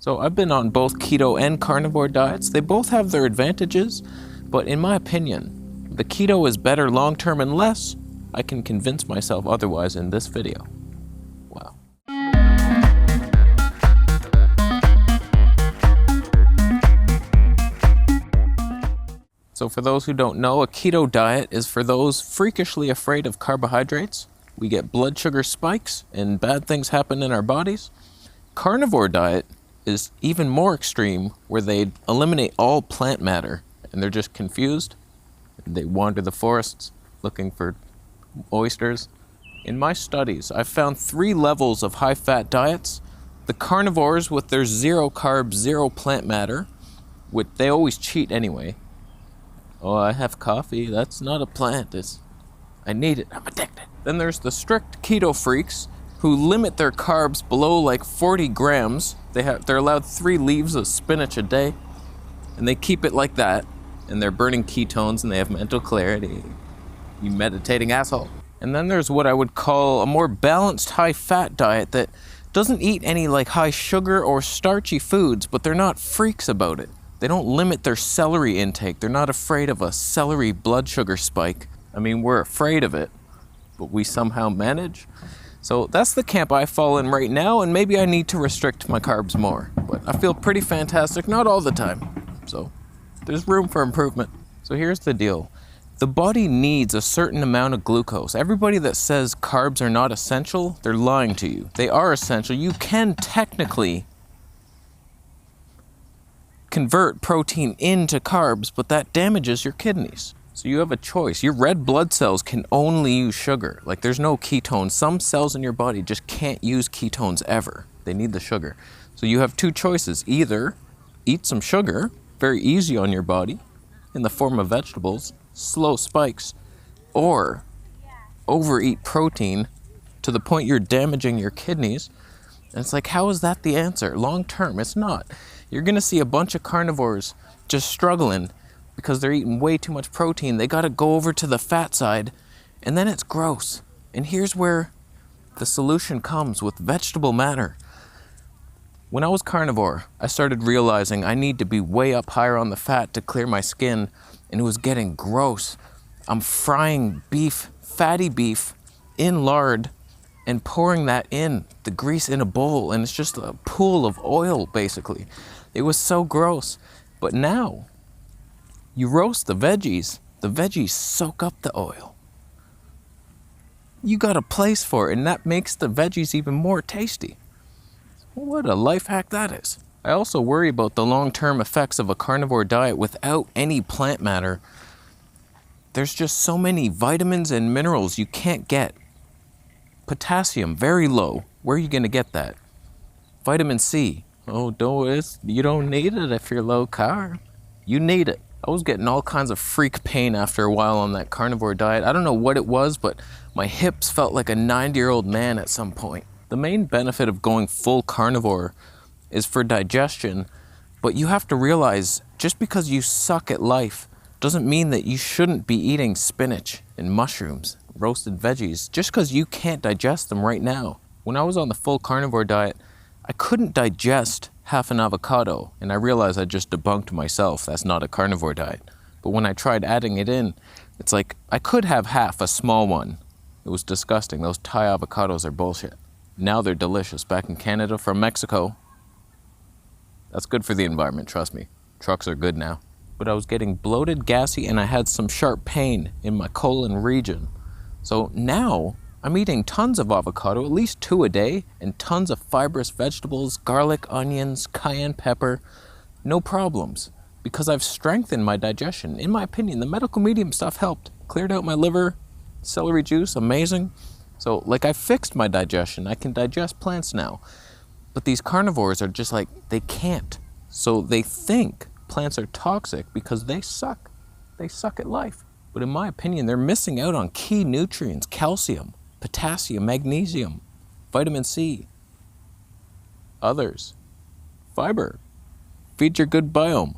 So I've been on both keto and carnivore diets. They both have their advantages, but in my opinion, the keto is better long-term unless I can convince myself otherwise in this video. Wow. So for those who don't know, a keto diet is for those freakishly afraid of carbohydrates. We get blood sugar spikes and bad things happen in our bodies. Carnivore diet is even more extreme, where they eliminate all plant matter and they're just confused. They wander the forests looking for oysters. In my studies, I've found 3 levels of high-fat diets. The carnivores with their 0 carb, 0 plant matter, which they always cheat anyway. Oh, I have coffee, that's not a plant, I need it, I'm addicted. Then there's the strict keto freaks who limit their carbs below like 40 grams. They're allowed 3 leaves of spinach a day, and they keep it like that, and they're burning ketones and they have mental clarity. You meditating asshole. And then there's what I would call a more balanced high-fat diet that doesn't eat any like high sugar or starchy foods, but they're not freaks about it. They don't limit their celery intake. They're not afraid of a celery blood sugar spike. I mean, we're afraid of it, but we somehow manage. So that's the camp I fall in right now, and maybe I need to restrict my carbs more. But I feel pretty fantastic, not all the time. So there's room for improvement. So here's the deal. The body needs a certain amount of glucose. Everybody that says carbs are not essential, they're lying to you. They are essential. You can technically convert protein into carbs, but that damages your kidneys. So you have a choice. Your red blood cells can only use sugar. Like, there's no ketones. Some cells in your body just can't use ketones ever. They need the sugar. So you have 2 choices. Either eat some sugar, very easy on your body, in the form of vegetables, slow spikes, or overeat protein to the point you're damaging your kidneys. And it's like, how is that the answer? Long term, it's not. You're gonna see a bunch of carnivores just struggling because they're eating way too much protein. They gotta go over to the fat side, and then it's gross. And here's where the solution comes with vegetable matter. When I was carnivore, I started realizing I need to be way up higher on the fat to clear my skin, and it was getting gross. I'm frying beef, fatty beef, in lard, and pouring that in, the grease in a bowl, and it's just a pool of oil, basically. It was so gross. But now, you roast the veggies soak up the oil. You got a place for it, and that makes the veggies even more tasty. What a life hack that is. I also worry about the long-term effects of a carnivore diet without any plant matter. There's just so many vitamins and minerals you can't get. Potassium, very low. Where are you going to get that? Vitamin C. Oh, you don't need it if you're low carb. You need it. I was getting all kinds of freak pain after a while on that carnivore diet. I don't know what it was, but my hips felt like a 90-year-old man at some point. The main benefit of going full carnivore is for digestion, but you have to realize just because you suck at life doesn't mean that you shouldn't be eating spinach and mushrooms, roasted veggies, just because you can't digest them right now. When I was on the full carnivore diet, I couldn't digest half an avocado, and I realized I just debunked myself. That's not a carnivore diet. But when I tried adding it in, it's like I could have half a small one. It was disgusting. Those Thai avocados are bullshit. Now they're delicious. Back in Canada from Mexico. That's good for the environment, trust me. Trucks are good now. But I was getting bloated, gassy, and I had some sharp pain in my colon region. So now I'm eating tons of avocado, at least 2 a day, and tons of fibrous vegetables, garlic, onions, cayenne pepper. No problems, because I've strengthened my digestion. In my opinion, the medical medium stuff helped. Cleared out my liver, celery juice, amazing. So, I fixed my digestion. I can digest plants now. But these carnivores are just like, they can't. So they think plants are toxic because they suck. They suck at life. But in my opinion, they're missing out on key nutrients, calcium, potassium, magnesium, vitamin C, others, fiber. Feed your good biome.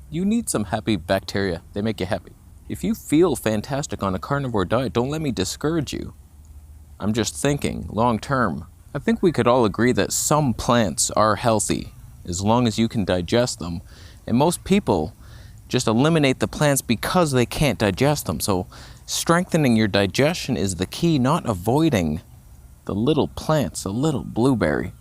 You need some happy bacteria. They make you happy. If you feel fantastic on a carnivore diet, don't let me discourage you. I'm just thinking, long term, I think we could all agree that some plants are healthy as long as you can digest them. And most people just eliminate the plants because they can't digest them. So strengthening your digestion is the key, not avoiding the little plants, a little blueberry.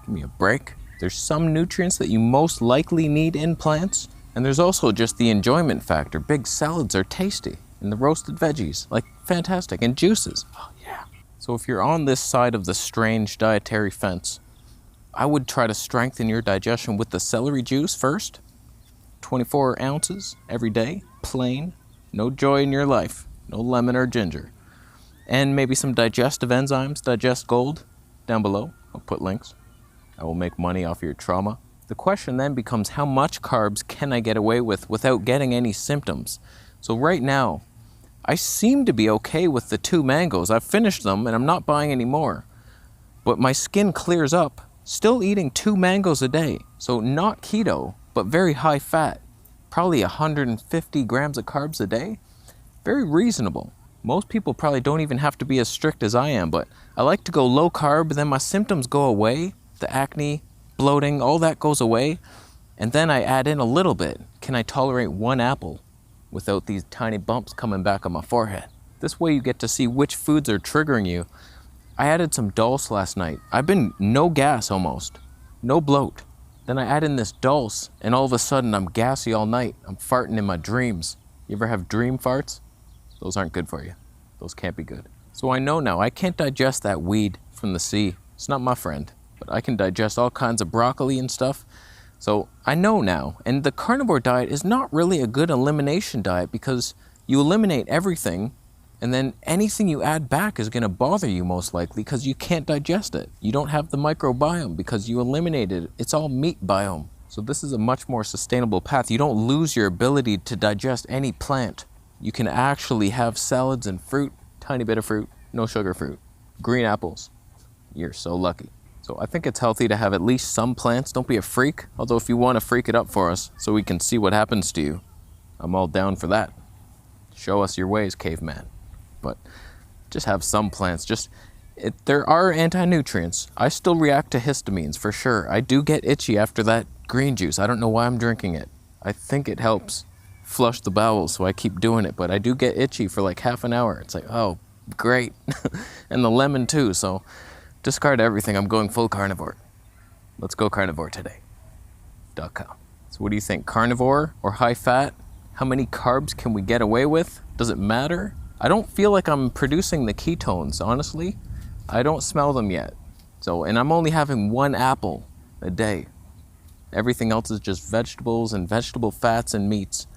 Give me a break. There's some nutrients that you most likely need in plants, and there's also just the enjoyment factor. Big salads are tasty, and the roasted veggies, like, fantastic, and juices. Oh yeah. So if you're on this side of the strange dietary fence, I would try to strengthen your digestion with the celery juice first. 24 ounces every day, plain, no joy in your life, no lemon or ginger. And maybe some digestive enzymes, Digest Gold, down below. I'll put links. I will make money off your trauma. The question then becomes, how much carbs can I get away with without getting any symptoms? So right now, I seem to be okay with the 2 mangoes. I've finished them and I'm not buying any more. But my skin clears up, still eating 2 mangoes a day. So not keto, but very high fat. Probably 150 grams of carbs a day. Very reasonable. Most people probably don't even have to be as strict as I am, but I like to go low carb, then my symptoms go away. The acne, bloating, all that goes away. And then I add in a little bit. Can I tolerate 1 apple without these tiny bumps coming back on my forehead? This way you get to see which foods are triggering you. I added some dulse last night. I've been no gas almost, no bloat. Then I add in this dulse and all of a sudden I'm gassy all night. I'm farting in my dreams. You ever have dream farts? Those aren't good for you. Those can't be good. So I know now I can't digest that weed from the sea. It's not my friend, but I can digest all kinds of broccoli and stuff. So I know now. And the carnivore diet is not really a good elimination diet because you eliminate everything and then anything you add back is going to bother you most likely because you can't digest it. You don't have the microbiome because you eliminated it. It's all meat biome. So this is a much more sustainable path. You don't lose your ability to digest any plant. You can actually have salads and fruit, tiny bit of fruit, no sugar fruit, green apples. You're so lucky. So I think it's healthy to have at least some plants. Don't be a freak. Although if you want to freak it up for us so we can see what happens to you, I'm all down for that. Show us your ways, caveman. But just have some plants. There are anti-nutrients. I still react to histamines for sure. I do get itchy after that green juice. I don't know why I'm drinking it. I think it helps flush the bowels, so I keep doing it. But I do get itchy for like half an hour. It's like, oh, great. And the lemon too, so discard everything. I'm going full carnivore. Let's go carnivore today.com. So what do you think? Carnivore or high fat? How many carbs can we get away with? Does it matter? I don't feel like I'm producing the ketones, honestly. I don't smell them yet. And I'm only having 1 apple a day. Everything else is just vegetables and vegetable fats and meats.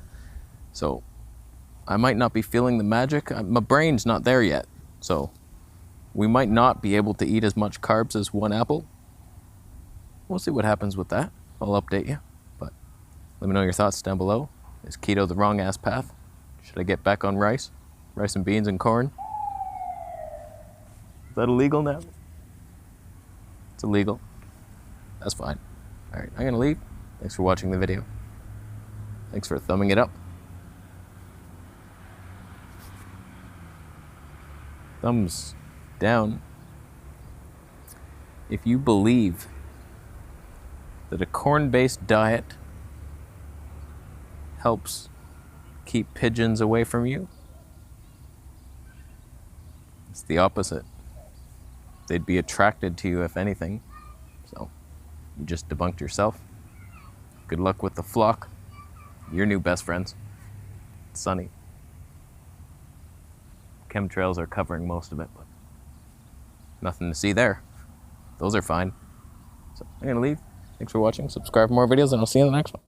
So I might not be feeling the magic. My brain's not there yet. So we might not be able to eat as much carbs as 1 apple. We'll see what happens with that. I'll update you. But let me know your thoughts down below. Is keto the wrong ass path? Should I get back on rice? Rice and beans and corn? Is that illegal now? It's illegal. That's fine. All right, I'm gonna leave. Thanks for watching the video. Thanks for thumbing it up. Thumbs down if you believe that a corn-based diet helps keep pigeons away from you. It's the opposite. They'd be attracted to you if anything. So you just debunked yourself. Good luck with the flock. Your new best friends. It's sunny. Chemtrails are covering most of it, but nothing to see there. Those are fine. So I'm gonna leave. Thanks for watching. Subscribe for more videos and I'll see you in the next one.